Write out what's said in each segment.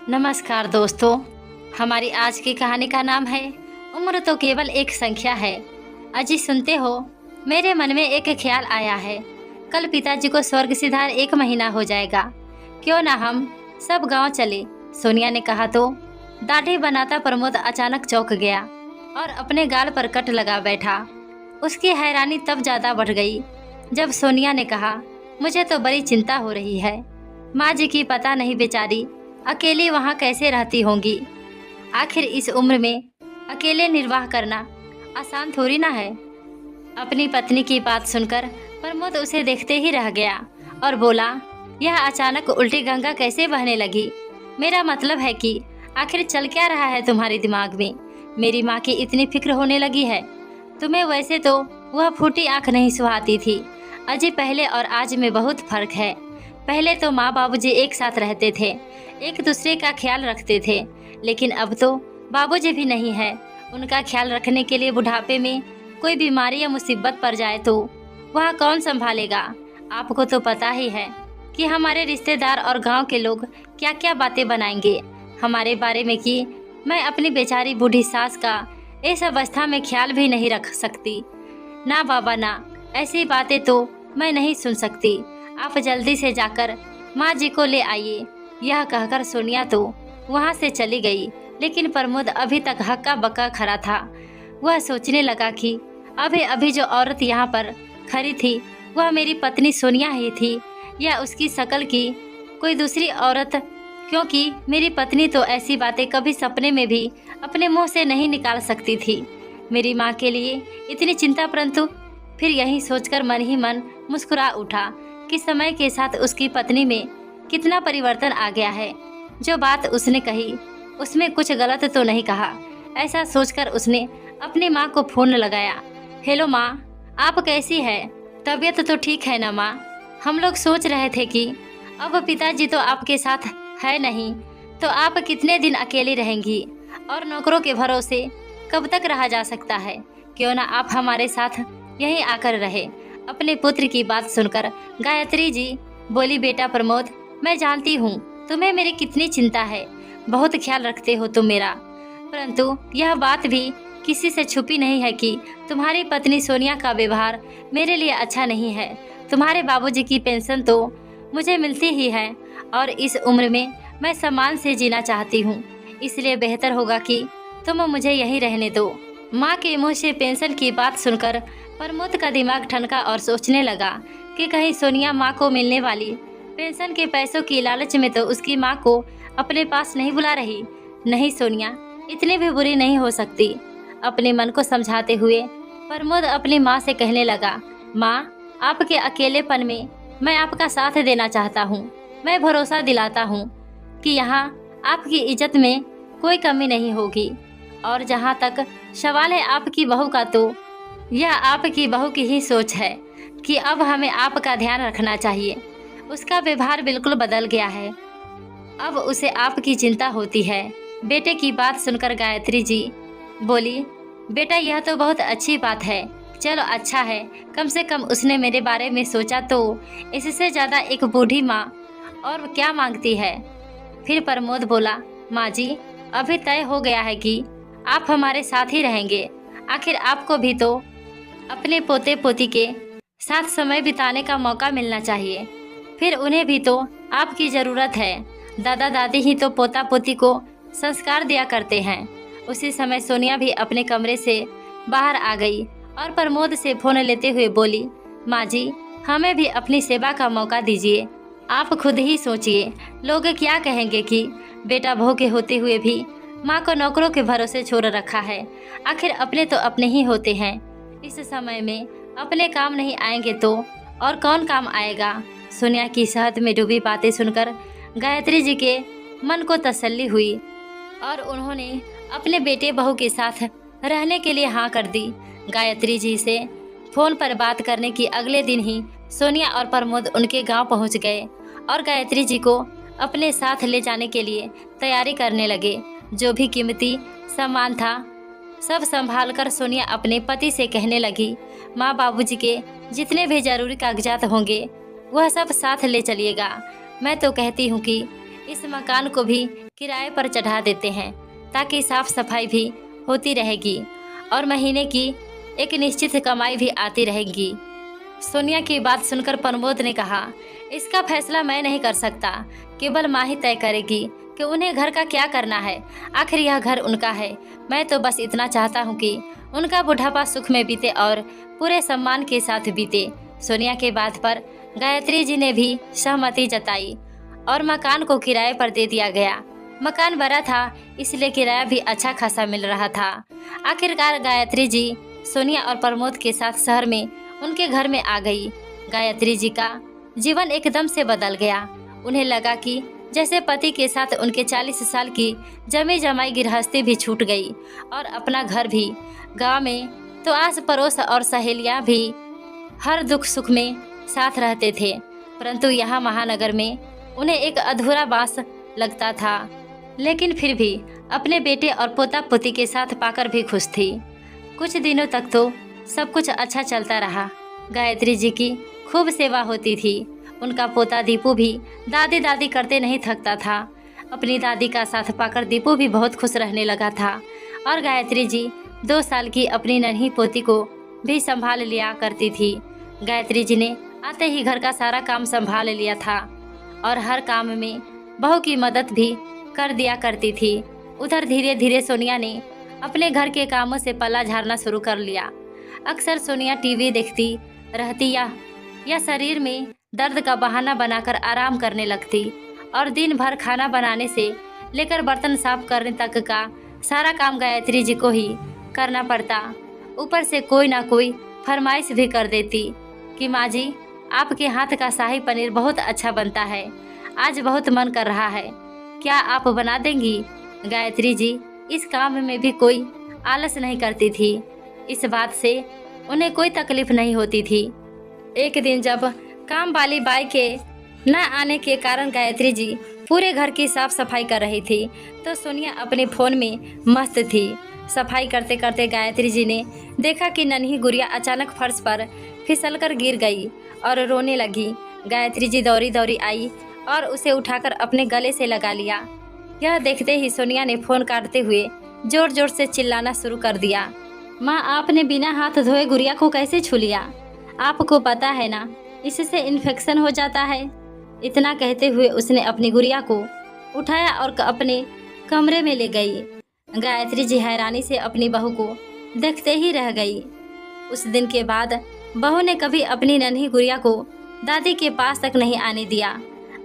नमस्कार दोस्तों। हमारी आज की कहानी का नाम है उम्र तो केवल एक संख्या है। अजी सुनते हो, मेरे मन में एक ख्याल आया है। कल पिताजी को स्वर्ग सिधार 1 महीना हो जाएगा। क्यों ना हम सब गांव चले। सोनिया ने कहा तो दाढ़ी बनाता प्रमोद अचानक चौंक गया और अपने गाल पर कट लगा बैठा। उसकी हैरानी तब ज़्यादा बढ़ गई जब सोनिया ने कहा, मुझे तो बड़ी चिंता हो रही है। माँ जी की पता नहीं बेचारी अकेली वहाँ कैसे रहती होंगी। आखिर इस उम्र में अकेले निर्वाह करना आसान थोड़ी ना है। अपनी पत्नी की बात सुनकर प्रमोद उसे देखते ही रह गया और बोला, यह अचानक उल्टी गंगा कैसे बहने लगी? मेरा मतलब है कि आखिर चल क्या रहा है तुम्हारे दिमाग में? मेरी माँ की इतनी फिक्र होने लगी है। तुम्हें वैसे तो वह फूटी आंख नहीं सुहाती थी। अजी पहले और आज में बहुत फर्क है। पहले तो माँ बाबूजी एक साथ रहते थे, एक दूसरे का ख्याल रखते थे, लेकिन अब तो बाबूजी भी नहीं है। उनका ख्याल रखने के लिए बुढ़ापे में कोई बीमारी या मुसीबत पड़ जाए तो वह कौन संभालेगा? आपको तो पता ही है कि हमारे रिश्तेदार और गांव के लोग क्या क्या बातें बनाएंगे हमारे बारे में कि मैं अपनी बेचारी बूढ़ी सास का इस अवस्था में ख्याल भी नहीं रख सकती। ना बाबा ना, ऐसी बातें तो मैं नहीं सुन सकती। आप जल्दी से जाकर माँ जी को ले आइए। यह कहकर सोनिया तो वहाँ से चली गई, लेकिन प्रमोद अभी तक हक्का बक्का खड़ा था। वह सोचने लगा कि अभी अभी जो औरत यहाँ पर खड़ी थी वह मेरी पत्नी सोनिया ही थी या उसकी शक्ल की कोई दूसरी औरत, क्योंकि मेरी पत्नी तो ऐसी बातें कभी सपने में भी अपने मुंह से नहीं निकाल सकती थी। मेरी माँ के लिए इतनी चिंता, परंतु फिर यही सोचकर मन ही मन मुस्कुरा उठा कि समय के साथ उसकी पत्नी में कितना परिवर्तन आ गया है। जो बात उसने कही उसमें कुछ गलत तो नहीं कहा। ऐसा सोचकर उसने अपनी माँ को फोन लगाया। हेलो माँ, आप कैसी है? तबीयत तो ठीक है ना माँ? हम लोग सोच रहे थे कि अब पिताजी तो आपके साथ है नहीं, तो आप कितने दिन अकेली रहेंगी और नौकरों के भरोसे कब तक रहा जा सकता है? क्यों ना आप हमारे साथ यहीं आकर रहे। अपने पुत्र की बात सुनकर गायत्री जी बोली, बेटा प्रमोद, मैं जानती हूँ तुम्हें मेरी कितनी चिंता है, बहुत ख्याल रखते हो तुम मेरा, परंतु यह बात भी किसी से छुपी नहीं है कि तुम्हारी पत्नी सोनिया का व्यवहार मेरे लिए अच्छा नहीं है। तुम्हारे बाबूजी की पेंशन तो मुझे मिलती ही है और इस उम्र में मैं सम्मान से जीना चाहती हूँ, इसलिए बेहतर होगा कि तुम मुझे यहीं रहने दो। माँ के मुँह से पेंशन की बात सुनकर प्रमोद का दिमाग ठनका और सोचने लगा कि कहीं सोनिया माँ को मिलने वाली पेंशन के पैसों की लालच में तो उसकी माँ को अपने पास नहीं बुला रही। नहीं, सोनिया इतनी भी बुरी नहीं हो सकती। अपने मन को समझाते हुए प्रमोद अपनी माँ से कहने लगा, माँ, आपके अकेलेपन में मैं आपका साथ देना चाहता हूँ। मैं भरोसा दिलाता हूँ कि यहाँ आपकी इज्जत में कोई कमी नहीं होगी। और जहाँ तक सवाल है आपकी बहू का, तो यह आपकी बहू की ही सोच है कि अब हमें आपका ध्यान रखना चाहिए। उसका व्यवहार बिल्कुल बदल गया है, अब उसे आपकी चिंता होती है। बेटे की बात सुनकर गायत्री जी बोली, बेटा यह तो बहुत अच्छी बात है। चलो अच्छा है, कम से कम उसने मेरे बारे में सोचा, तो इससे ज़्यादा एक बूढ़ी माँ और क्या मांगती है। फिर प्रमोद बोला, माँ जी, अभी तय हो गया है कि आप हमारे साथ ही रहेंगे। आखिर आपको भी तो अपने पोते पोती के साथ समय बिताने का मौका मिलना चाहिए। फिर उन्हें भी तो आपकी ज़रूरत है। दादा दादी ही तो पोता पोती को संस्कार दिया करते हैं। उसी समय सोनिया भी अपने कमरे से बाहर आ गई और प्रमोद से फ़ोन लेते हुए बोली, माँ जी, हमें भी अपनी सेवा का मौका दीजिए। आप खुद ही सोचिए, लोग क्या कहेंगे कि बेटा बहू के होते हुए भी माँ को नौकरों के भरोसे छोड़ रखा है। आखिर अपने तो अपने ही होते हैं। इस समय में अपने काम नहीं आएंगे तो और कौन काम आएगा? सोनिया की शहद में डूबी बातें सुनकर गायत्री जी के मन को तसल्ली हुई और उन्होंने अपने बेटे बहू के साथ रहने के लिए हाँ कर दी। गायत्री जी से फ़ोन पर बात करने की अगले दिन ही सोनिया और प्रमोद उनके गांव पहुंच गए और गायत्री जी को अपने साथ ले जाने के लिए तैयारी करने लगे। जो भी कीमती सामान था सब संभाल कर सोनिया अपने पति से कहने लगी, माँ बाबूजी के जितने भी जरूरी कागजात होंगे वह सब साथ ले चलिएगा। मैं तो कहती हूँ कि इस मकान को भी किराए पर चढ़ा देते हैं ताकि साफ सफाई भी होती रहेगी और महीने की एक निश्चित कमाई भी आती रहेगी। सोनिया की बात सुनकर प्रमोद ने कहा, इसका फैसला मैं नहीं कर सकता, केवल माँ ही तय करेगी कि उन्हें घर का क्या करना है। आखिर यह घर उनका है। मैं तो बस इतना चाहता हूँ कि उनका बुढ़ापा सुख में बीते और पूरे सम्मान के साथ बीते। सोनिया के बात पर गायत्री जी ने भी सहमति जताई और मकान को किराए पर दे दिया गया। मकान बड़ा था, इसलिए किराया भी अच्छा खासा मिल रहा था। आखिरकार गायत्री जी सोनिया और प्रमोद के साथ शहर में उनके घर में आ गई। गायत्री जी का जीवन एकदम से बदल गया। उन्हें लगा कि जैसे पति के साथ उनके 40 साल की जमी जमाई गृहस्थी भी छूट गई और अपना घर भी। गांव में तो आस पड़ोस और सहेलियां भी हर दुख सुख में साथ रहते थे, परंतु यहाँ महानगर में उन्हें एक अधूरा बांस लगता था। लेकिन फिर भी अपने बेटे और पोता पोती के साथ पाकर भी खुश थी। कुछ दिनों तक तो सब कुछ अच्छा चलता रहा। गायत्री जी की खूब सेवा होती थी। उनका पोता दीपू भी दादी दादी करते नहीं थकता था। अपनी दादी का साथ पाकर दीपू भी बहुत खुश रहने लगा था और गायत्री जी 2 साल की अपनी नन्ही पोती को भी संभाल लिया करती थी। गायत्री जी ने आते ही घर का सारा काम संभाल लिया था और हर काम में बहू की मदद भी कर दिया करती थी। उधर धीरे धीरे सोनिया ने अपने घर के कामों से पल्ला झाड़ना शुरू कर लिया। अक्सर सोनिया टीवी देखती रहती या शरीर में दर्द का बहाना बनाकर आराम करने लगती और दिन भर खाना बनाने से लेकर बर्तन साफ करने तक का सारा काम गायत्री जी को ही करना पड़ता। ऊपर से कोई ना कोई फरमाइश भी कर देती कि माँ जी, आपके हाथ का शाही पनीर बहुत अच्छा बनता है, आज बहुत मन कर रहा है, क्या आप बना देंगी। गायत्री जी इस काम में भी कोई आलस नहीं करती थी। इस बात से उन्हें कोई तकलीफ नहीं होती थी। एक दिन जब काम वाली बाई के न आने के कारण गायत्री जी पूरे घर की साफ सफाई कर रही थी तो सोनिया अपने फ़ोन में मस्त थी। सफाई करते करते गायत्री जी ने देखा कि नन्ही गुड़िया अचानक फर्श पर फिसलकर गिर गई और रोने लगी। गायत्री जी दौड़ी दौड़ी आई और उसे उठाकर अपने गले से लगा लिया। यह देखते ही सोनिया ने फ़ोन काटते हुए जोर जोर से चिल्लाना शुरू कर दिया, माँ, आपने बिना हाथ धोए गुड़िया को कैसे छू लिया? आपको पता है ना, इससे इन्फेक्शन हो जाता है। इतना कहते हुए उसने अपनी गुड़िया को उठाया और अपने कमरे में ले गई। गायत्री जी हैरानी से अपनी बहू को देखते ही रह गई। उस दिन के बाद बहू ने कभी अपनी नन्ही गुड़िया को दादी के पास तक नहीं आने दिया।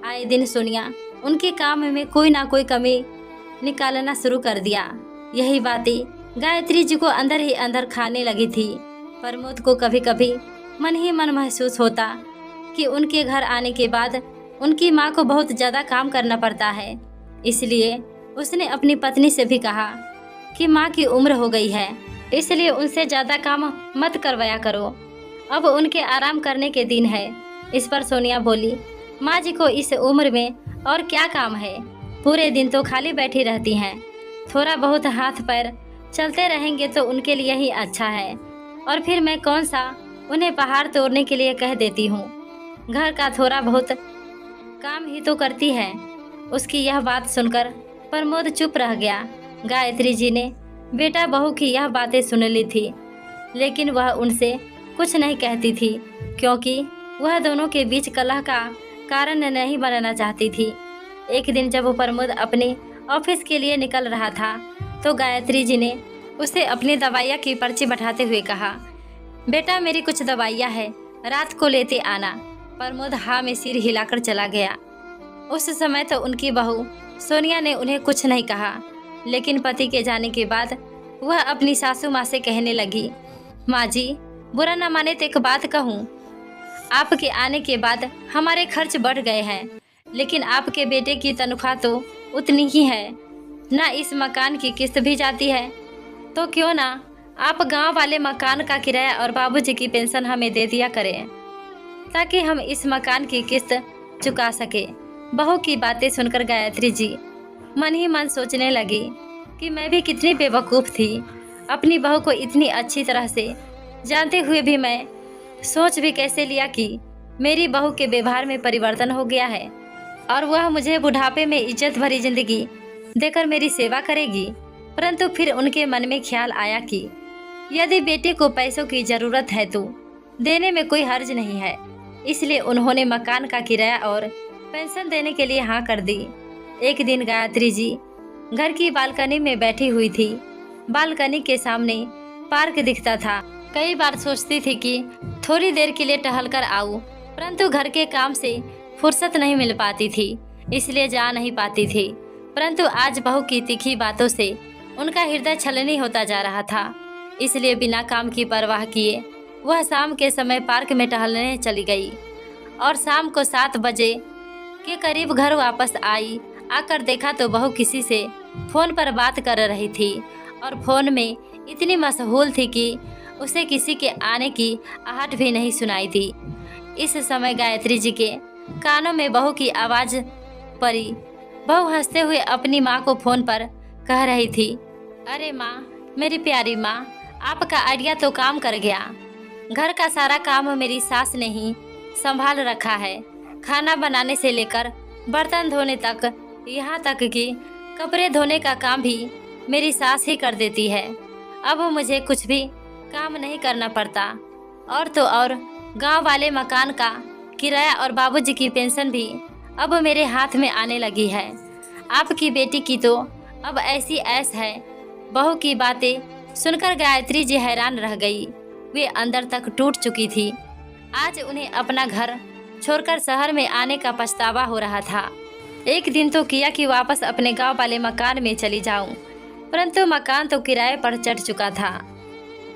आए दिन सोनिया उनके काम में कोई ना कोई कमी निकालना शुरू कर दिया। यही बातें गायत्री जी को अंदर ही अंदर खाने लगी थी। प्रमोद को कभी कभी मन ही मन महसूस होता कि उनके घर आने के बाद उनकी माँ को बहुत ज़्यादा काम करना पड़ता है। इसलिए उसने अपनी पत्नी से भी कहा कि माँ की उम्र हो गई है, इसलिए उनसे ज़्यादा काम मत करवाया करो, अब उनके आराम करने के दिन है। इस पर सोनिया बोली, माँ जी को इस उम्र में और क्या काम है, पूरे दिन तो खाली बैठी रहती हैं, थोड़ा बहुत हाथ पैर चलते रहेंगे तो उनके लिए ही अच्छा है। और फिर मैं कौन सा उन्हें पहाड़ तोड़ने के लिए कह देती हूँ, घर का थोड़ा बहुत काम ही तो करती है। उसकी यह बात सुनकर प्रमोद चुप रह गया। गायत्री जी ने बेटा बहू की यह बातें सुन ली थी, लेकिन वह उनसे कुछ नहीं कहती थी क्योंकि वह दोनों के बीच कलह का कारण नहीं बनाना चाहती थी। एक दिन जब वो प्रमोद अपने ऑफिस के लिए निकल रहा था तो गायत्री जी ने उसे अपनी दवाइयाँ की पर्ची बैठाते हुए कहा, बेटा मेरी कुछ दवाइयाँ है, रात को लेते आना। प्रमोद हाँ में सिर हिलाकर चला गया। उस समय तो उनकी बहू सोनिया ने उन्हें कुछ नहीं कहा, लेकिन पति के जाने के बाद वह अपनी सासू माँ से कहने लगी, माँ जी, बुरा न माने तो एक बात कहूँ, आपके आने के बाद हमारे खर्च बढ़ गए हैं, लेकिन आपके बेटे की तनख्वाह तो उतनी ही है, ना इस मकान की किस्त भी जाती है, तो क्यों ना आप गांव वाले मकान का किराया और बाबूजी की पेंशन हमें दे दिया करें ताकि हम इस मकान की किस्त चुका सके। बहू की बातें सुनकर गायत्री जी मन ही मन सोचने लगी कि मैं भी कितनी बेवकूफ़ थी, अपनी बहू को इतनी अच्छी तरह से जानते हुए भी मैं सोच भी कैसे लिया कि मेरी बहू के व्यवहार में परिवर्तन हो गया है और वह मुझे बुढ़ापे में इज्जत भरी जिंदगी देकर मेरी सेवा करेगी। परंतु फिर उनके मन में ख्याल आया कि यदि बेटे को पैसों की जरूरत है तो देने में कोई हर्ज नहीं है। इसलिए उन्होंने मकान का किराया और पेंशन देने के लिए हाँ कर दी। एक दिन गायत्री जी घर की बालकनी में बैठी हुई थी। बालकनी के सामने पार्क दिखता था। कई बार सोचती थी कि थोड़ी देर के लिए टहल कर आऊं, परंतु घर के काम से फुर्सत नहीं मिल पाती थी, इसलिए जा नहीं पाती थी। परंतु आज बहू की तीखी बातों से उनका हृदय छलनी होता जा रहा था। इसलिए बिना काम की परवाह किए वह शाम के समय पार्क में टहलने चली गई और शाम को 7 बजे के करीब घर वापस आई। आकर देखा तो बहू किसी से फोन पर बात कर रही थी और फोन में इतनी मशगूल थी कि उसे किसी के आने की आहट भी नहीं सुनाई दी। इस समय गायत्री जी के कानों में बहू की आवाज़ पड़ी। बहू हंसते हुए अपनी माँ को फोन पर कह रही थी, अरे माँ, मेरी प्यारी माँ, आपका आइडिया तो काम कर गया। घर का सारा काम मेरी सास ने ही संभाल रखा है। खाना बनाने से लेकर बर्तन धोने तक, यहाँ तक कि कपड़े धोने का काम भी मेरी सास ही कर देती है। अब मुझे कुछ भी काम नहीं करना पड़ता। और तो और गांव वाले मकान का किराया और बाबूजी की पेंशन भी अब मेरे हाथ में आने लगी है। आपकी बेटी की तो अब ऐसी ऐश है। बहू की बातें सुनकर गायत्री जी हैरान रह गई। वे अंदर तक टूट चुकी थी। आज उन्हें अपना घर छोड़कर शहर में आने का पछतावा हो रहा था। एक दिन तो किया कि वापस अपने गांव वाले मकान में चली जाऊं, परंतु मकान तो किराए पर चढ़ चुका था,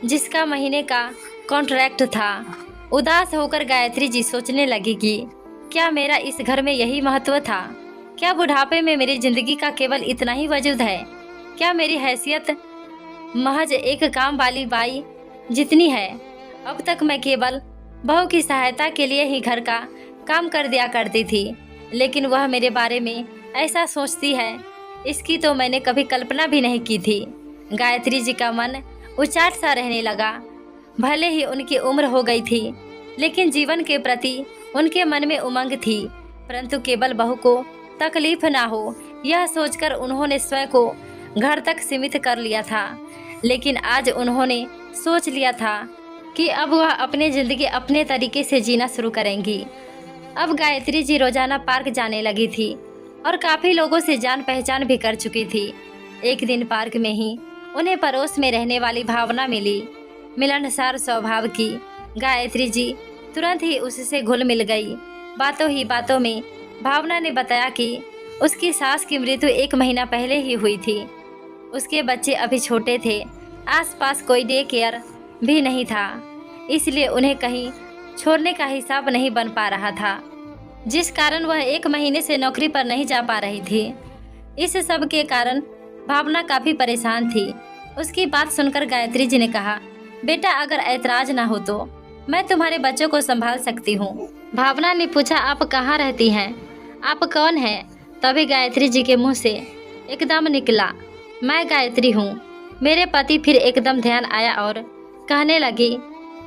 जिसका महीने का कॉन्ट्रैक्ट था। उदास होकर गायत्री जी सोचने लगी कि क्या मेरा इस घर में यही महत्व था? क्या बुढ़ापे में मेरी जिंदगी का केवल इतना ही वजूद है? क्या मेरी हैसियत महज एक काम वाली बाई जितनी है? अब तक मैं केवल बहू की सहायता के लिए ही घर का काम कर दिया करती थी, लेकिन वह मेरे बारे में ऐसा सोचती है, इसकी तो मैंने कभी कल्पना भी नहीं की थी। गायत्री जी का मन उचाट सा रहने लगा। भले ही उनकी उम्र हो गई थी, लेकिन जीवन के प्रति उनके मन में उमंग थी। परंतु केवल बहू को तकलीफ ना हो, यह सोचकर उन्होंने स्वयं को घर तक सीमित कर लिया था। लेकिन आज उन्होंने सोच लिया था कि अब वह अपनी ज़िंदगी अपने तरीके से जीना शुरू करेंगी। अब गायत्री जी रोजाना पार्क जाने लगी थी और काफ़ी लोगों से जान पहचान भी कर चुकी थी। एक दिन पार्क में ही उन्हें पड़ोस में रहने वाली भावना मिली। मिलनसार स्वभाव की गायत्री जी तुरंत ही उससे घुल मिल गई। बातों ही बातों में भावना ने बताया कि उसकी सास की मृत्यु 1 महीना पहले ही हुई थी। उसके बच्चे अभी छोटे थे, आसपास कोई डे केयर भी नहीं था, इसलिए उन्हें कहीं छोड़ने का हिसाब नहीं बन पा रहा था, जिस कारण वह 1 महीने से नौकरी पर नहीं जा पा रही थी। इस सब के कारण भावना काफ़ी परेशान थी। उसकी बात सुनकर गायत्री जी ने कहा, बेटा अगर ऐतराज ना हो तो मैं तुम्हारे बच्चों को संभाल सकती हूँ। भावना ने पूछा, आप कहाँ रहती हैं? आप कौन हैं? तभी गायत्री जी के मुंह से एकदम निकला, मैं गायत्री हूँ। मेरे पति फिर एकदम ध्यान आया और कहने लगी,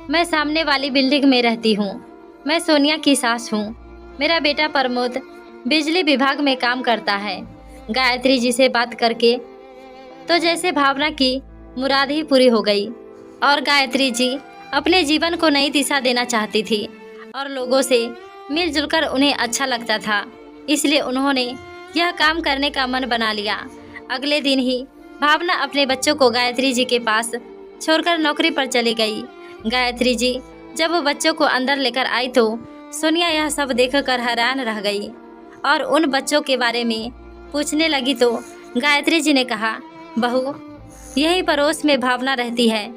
मैं सामने वाली बिल्डिंग में रहती हूँ। मैं सोनिया की सास हूँ। मेरा बेटा प्रमोद बिजली विभाग में काम करता है। गायत्री जी से बात करके तो जैसे भावना की मुराद ही पूरी हो गई और गायत्री जी अपने जीवन को नई दिशा देना चाहती थी और लोगों से मिलजुल कर उन्हें अच्छा लगता था, इसलिए उन्होंने यह काम करने का मन बना लिया। अगले दिन ही भावना अपने बच्चों को गायत्री जी के पास छोड़कर नौकरी पर चली गई। गायत्री जी जब वो बच्चों को अंदर लेकर आई तो सोनिया यह सब देखकर हैरान रह गई और उन बच्चों के बारे में पूछने लगी तो गायत्री जी ने कहा, बहू यही पड़ोस में भावना रहती है,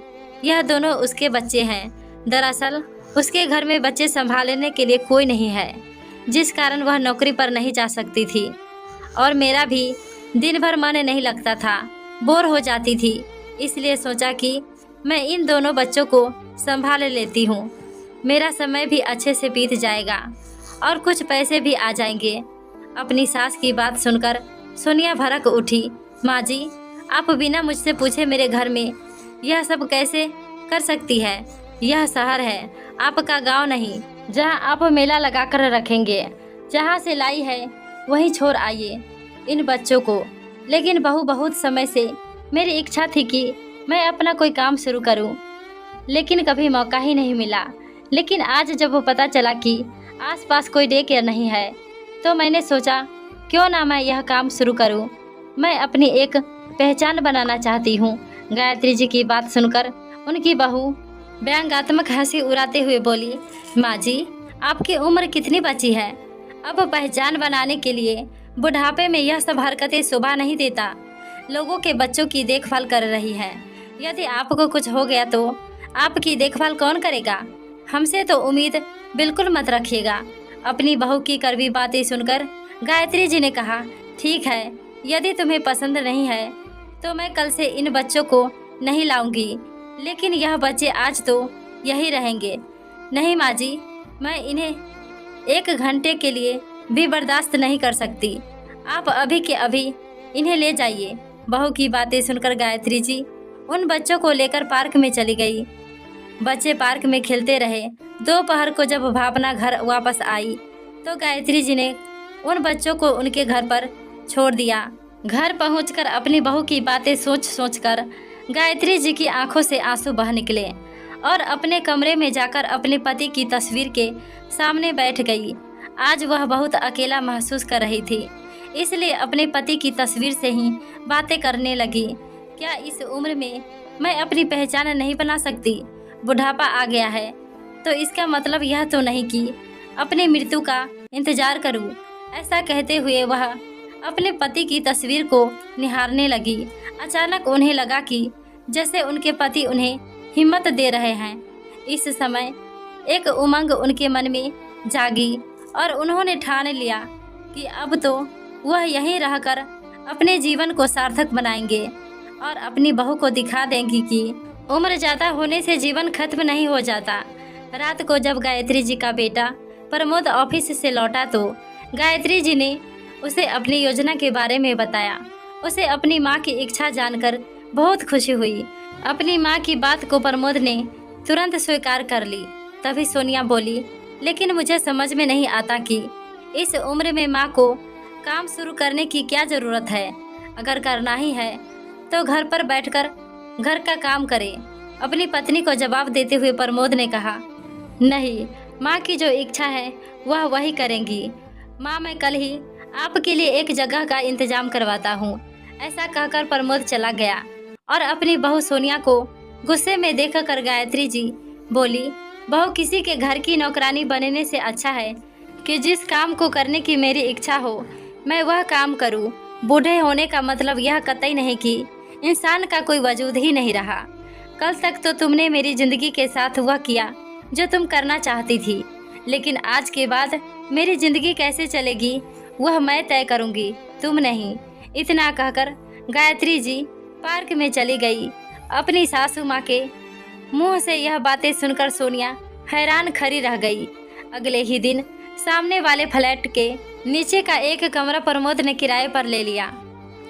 यह दोनों उसके बच्चे हैं। दरअसल उसके घर में बच्चे संभालने के लिए कोई नहीं है, जिस कारण वह नौकरी पर नहीं जा सकती थी और मेरा भी दिन भर मन नहीं लगता था, बोर हो जाती थी। इसलिए सोचा कि मैं इन दोनों बच्चों को संभाल लेती हूँ। मेरा समय भी अच्छे से बीत जाएगा और कुछ पैसे भी आ जाएंगे। अपनी सास की बात सुनकर सोनिया भड़क उठी। माँ जी, आप बिना मुझसे पूछे मेरे घर में यह सब कैसे कर सकती है? यह शहर है, आपका गांव नहीं, जहां आप मेला लगाकर रखेंगे। जहां से लाई है वहीं छोड़ आइए इन बच्चों को। लेकिन बहू बहुत समय से मेरी इच्छा थी कि मैं अपना कोई काम शुरू करूं, लेकिन कभी मौका ही नहीं मिला। लेकिन आज जब वो पता चला कि आसपास कोई डे केयर नहीं है, तो मैंने सोचा क्यों ना मैं यह काम शुरू करूं। मैं अपनी एक पहचान बनाना चाहती हूँ। गायत्री जी की बात सुनकर उनकी बहू व्यंग्यात्मक हंसी उड़ाते हुए बोली, माँ जी, आपकी उम्र कितनी बची है? अब पहचान बनाने के लिए बुढ़ापे में यह सब हरकतें शोभा नहीं देता। लोगों के बच्चों की देखभाल कर रही है। यदि आपको कुछ हो गया तो आपकी देखभाल कौन करेगा? हमसे तो उम्मीद बिल्कुल मत रखिएगा। अपनी बहू की कड़वी बातें सुनकर गायत्री जी ने कहा, ठीक है, यदि तुम्हें पसंद नहीं है तो मैं कल से इन बच्चों को नहीं लाऊंगी, लेकिन यह बच्चे आज तो यही रहेंगे। नहीं माँ जी, मैं इन्हें 1 घंटे के लिए भी बर्दाश्त नहीं कर सकती। आप अभी के अभी इन्हें ले जाइए। बहू की बातें सुनकर गायत्री जी उन बच्चों को लेकर पार्क में चली गई। बच्चे पार्क में खेलते रहे। दोपहर को जब भावना घर वापस आई तो गायत्री जी ने उन बच्चों को उनके घर पर छोड़ दिया। घर पहुंचकर अपनी बहू की बातें सोच सोचकर गायत्री जी की आंखों से आंसू बह निकले और अपने कमरे में जाकर अपने पति की तस्वीर के सामने बैठ गई। आज वह बहुत अकेला महसूस कर रही थी, इसलिए अपने पति की तस्वीर से ही बातें करने लगी। क्या इस उम्र में मैं अपनी पहचान नहीं बना सकती? बुढ़ापा आ गया है तो इसका मतलब यह तो नहीं कि अपनी मृत्यु का इंतजार करूं। ऐसा कहते हुए वह अपने पति की तस्वीर को निहारने लगी। अचानक उन्हें लगा कि जैसे उनके पति उन्हें हिम्मत दे रहे हैं। इस समय एक उमंग उनके मन में जागी और उन्होंने ठान लिया कि अब तो वह यहीं रहकर अपने जीवन को सार्थक बनाएंगे और अपनी बहू को दिखा देंगी कि उम्र ज़्यादा होने से जीवन खत्म नहीं हो जाता। रात को जब गायत्री जी का बेटा प्रमोद ऑफिस से लौटा तो गायत्री जी ने उसे अपनी योजना के बारे में बताया। उसे अपनी माँ की इच्छा जानकर बहुत खुशी हुई। अपनी माँ की बात को प्रमोद ने तुरंत स्वीकार कर ली। तभी सोनिया बोली, लेकिन मुझे समझ में नहीं आता कि इस उम्र में माँ को काम शुरू करने की क्या ज़रूरत है। अगर करना ही है तो घर पर बैठकर घर का काम करे। अपनी पत्नी को जवाब देते हुए प्रमोद ने कहा, नहीं, माँ की जो इच्छा है वह वही करेंगी। माँ, मैं कल ही आपके लिए एक जगह का इंतजाम करवाता हूँ। ऐसा कहकर प्रमोद चला गया और अपनी बहू सोनिया को गुस्से में देखकर गायत्री जी बोली, बहू, किसी के घर की नौकरानी बनने से अच्छा है कि जिस काम को करने की मेरी इच्छा हो मैं वह काम करूं। बूढ़े होने का मतलब यह कतई नहीं कि इंसान का कोई वजूद ही नहीं रहा। कल तक तो तुमने मेरी जिंदगी के साथ वह किया जो तुम करना चाहती थी, लेकिन आज के बाद मेरी जिंदगी कैसे चलेगी वह मैं तय करूंगी, तुम नहीं। इतना कहकर गायत्री जी पार्क में चली गई। अपनी सासू माँ के मुंह से यह बातें सुनकर सोनिया हैरान खड़ी रह गई। अगले ही दिन सामने वाले फ्लैट के नीचे का एक कमरा प्रमोद ने किराए पर ले लिया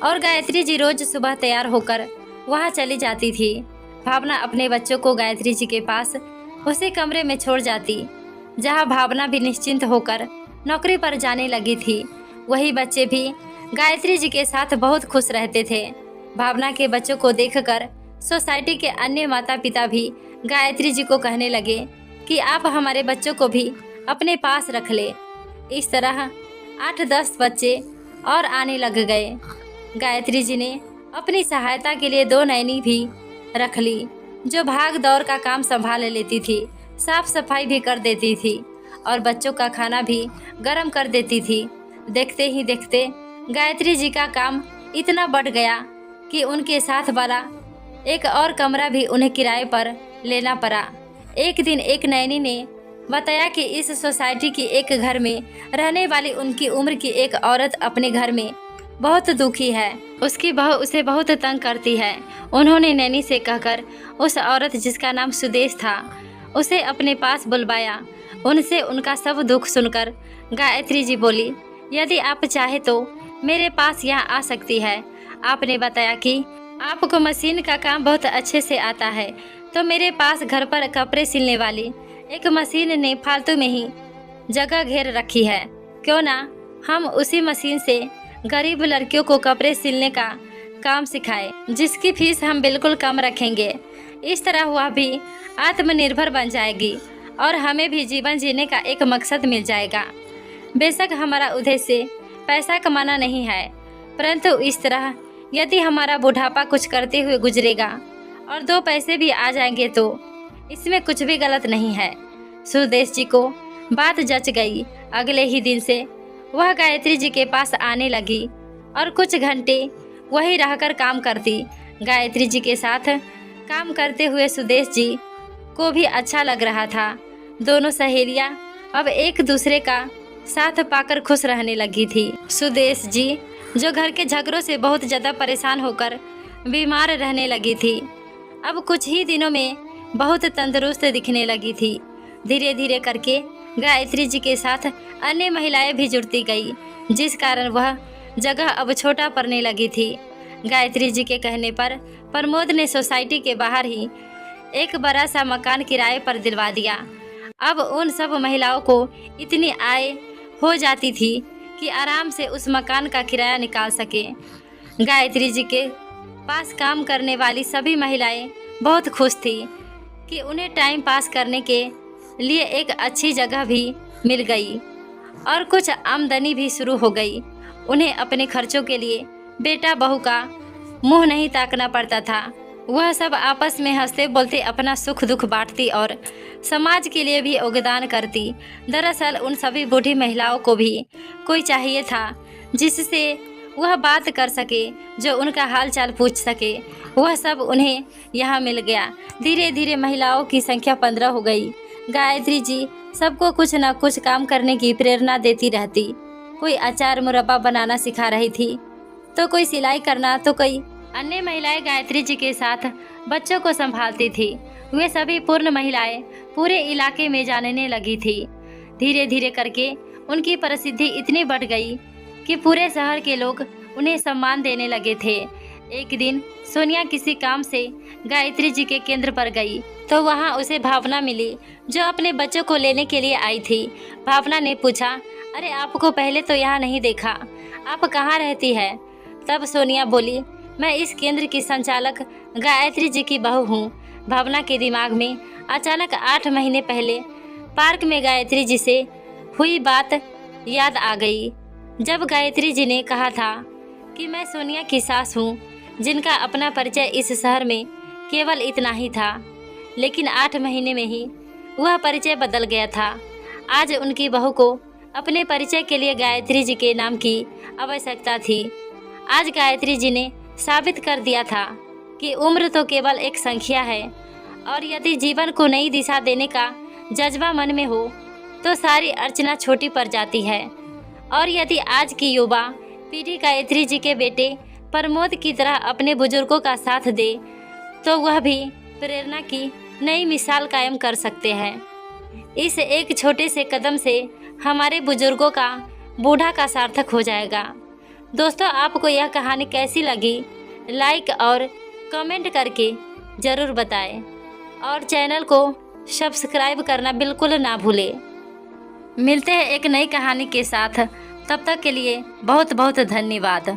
और गायत्री जी रोज सुबह तैयार होकर वहां चली जाती थी। भावना अपने बच्चों को गायत्री जी के पास उसी कमरे में छोड़ जाती जहां भावना भी निश्चिंत होकर नौकरी पर जाने लगी थी। वही बच्चे भी गायत्री जी के साथ बहुत खुश रहते थे। भावना के बच्चों को देखकर सोसाइटी के अन्य माता पिता भी गायत्री जी को कहने लगे कि आप हमारे बच्चों को भी अपने पास रख ले। इस तरह 8-10 बच्चे और आने लग गए। गायत्री जी ने अपनी सहायता के लिए 2 नैनी भी रख ली जो भाग दौड़ का काम संभाल लेती थी, साफ सफाई भी कर देती थी और बच्चों का खाना भी गर्म कर देती थी। देखते ही देखते गायत्री जी का काम इतना बढ़ गया कि उनके साथ वाला एक और कमरा भी उन्हें किराए पर लेना पड़ा। एक दिन एक नैनी ने बताया कि इस सोसाइटी की एक घर में रहने वाली उनकी उम्र की एक औरत अपने घर में बहुत दुखी है। उसकी बहू उसे बहुत तंग करती है। उन्होंने नैनी से कहकर उस औरत जिसका नाम सुदेश था उसे अपने पास बुलवाया। उनसे उनका सब दुख सुनकर गायत्री जी बोली, यदि आप चाहे तो मेरे पास यहाँ आ सकती है। आपने बताया कि आपको मशीन का काम बहुत अच्छे से आता है, तो मेरे पास घर पर कपड़े सिलने वाली एक मशीन ने फालतू में ही जगह घेर रखी है। क्यों ना हम उसी मशीन से गरीब लड़कियों को कपड़े सिलने का काम सिखाए, जिसकी फीस हम बिल्कुल कम रखेंगे। इस तरह वह भी आत्मनिर्भर बन जाएगी और हमें भी जीवन जीने का एक मकसद मिल जाएगा। बेशक हमारा उद्देश्य पैसा कमाना नहीं है, परंतु इस तरह यदि हमारा बुढ़ापा कुछ करते हुए गुजरेगा और 2 पैसे भी आ जाएंगे तो इसमें कुछ भी गलत नहीं है। सुदेश जी को बात जच गई। अगले ही दिन से वह गायत्री जी के पास आने लगी और कुछ घंटे वहीं रहकर काम करती। गायत्री जी के साथ काम करते हुए सुदेश जी को भी अच्छा लग रहा था। दोनों सहेलियां अब एक दूसरे का साथ पाकर खुश रहने लगी थी। सुदेश जी जो घर के झगड़ों से बहुत ज़्यादा परेशान होकर बीमार रहने लगी थी, अब कुछ ही दिनों में बहुत तंदुरुस्त दिखने लगी थी। धीरे धीरे करके गायत्री जी के साथ अन्य महिलाएं भी जुड़ती गई, जिस कारण वह जगह अब छोटा पड़ने लगी थी। गायत्री जी के कहने पर प्रमोद ने सोसाइटी के बाहर ही एक बड़ा सा मकान किराए पर दिलवा दिया। अब उन सब महिलाओं को इतनी आय हो जाती थी कि आराम से उस मकान का किराया निकाल सके। गायत्री जी के पास काम करने वाली सभी महिलाएं बहुत खुश थी कि उन्हें टाइम पास करने के लिए एक अच्छी जगह भी मिल गई और कुछ आमदनी भी शुरू हो गई। उन्हें अपने खर्चों के लिए बेटा बहू का मुंह नहीं ताकना पड़ता था। वह सब आपस में हंसते बोलते अपना सुख दुख बांटती और समाज के लिए भी योगदान करती। दरअसल उन सभी बूढ़ी महिलाओं को भी कोई चाहिए था जिससे वह बात कर सके, जो उनका हाल चाल पूछ सके। वह सब उन्हें यहाँ मिल गया। धीरे धीरे महिलाओं की संख्या 15 हो गई। गायत्री जी सबको कुछ न कुछ काम करने की प्रेरणा देती रहती। कोई अचार मुरब्बा बनाना सिखा रही थी, तो कोई सिलाई करना, तो कोई अन्य महिलाएं गायत्री जी के साथ बच्चों को संभालती थी। वे सभी पूर्ण महिलाएं पूरे इलाके में जानने लगी थी। धीरे धीरे करके उनकी प्रसिद्धि इतनी बढ़ गई कि पूरे शहर के लोग उन्हें सम्मान देने लगे थे। एक दिन सोनिया किसी काम से गायत्री जी के केंद्र पर गई तो वहां उसे भावना मिली, जो अपने बच्चों को लेने के लिए आई थी। भावना ने पूछा, अरे आपको पहले तो यहाँ नहीं देखा, आप कहाँ रहती है? तब सोनिया बोली, मैं इस केंद्र की संचालक गायत्री जी की बहू हूँ। भावना के दिमाग में अचानक 8 महीने पहले पार्क में गायत्री जी से हुई बात याद आ गई, जब गायत्री जी ने कहा था कि मैं सोनिया की सास हूँ, जिनका अपना परिचय इस शहर में केवल इतना ही था। लेकिन 8 महीने में ही वह परिचय बदल गया था। आज उनकी बहू को अपने परिचय के लिए गायत्री जी के नाम की आवश्यकता थी। आज गायत्री जी ने साबित कर दिया था कि उम्र तो केवल एक संख्या है और यदि जीवन को नई दिशा देने का जज्बा मन में हो तो सारी अर्चना छोटी पड़ जाती है। और यदि आज की युवा पीढ़ी गायत्री जी के बेटे प्रमोद की तरह अपने बुजुर्गों का साथ दे तो वह भी प्रेरणा की नई मिसाल कायम कर सकते हैं। इस एक छोटे से कदम से हमारे बुजुर्गों का बूढ़ा का सार्थक हो जाएगा। दोस्तों, आपको यह कहानी कैसी लगी लाइक और कमेंट करके ज़रूर बताएं और चैनल को सब्सक्राइब करना बिल्कुल ना भूलें। मिलते हैं एक नई कहानी के साथ, तब तक के लिए बहुत बहुत धन्यवाद।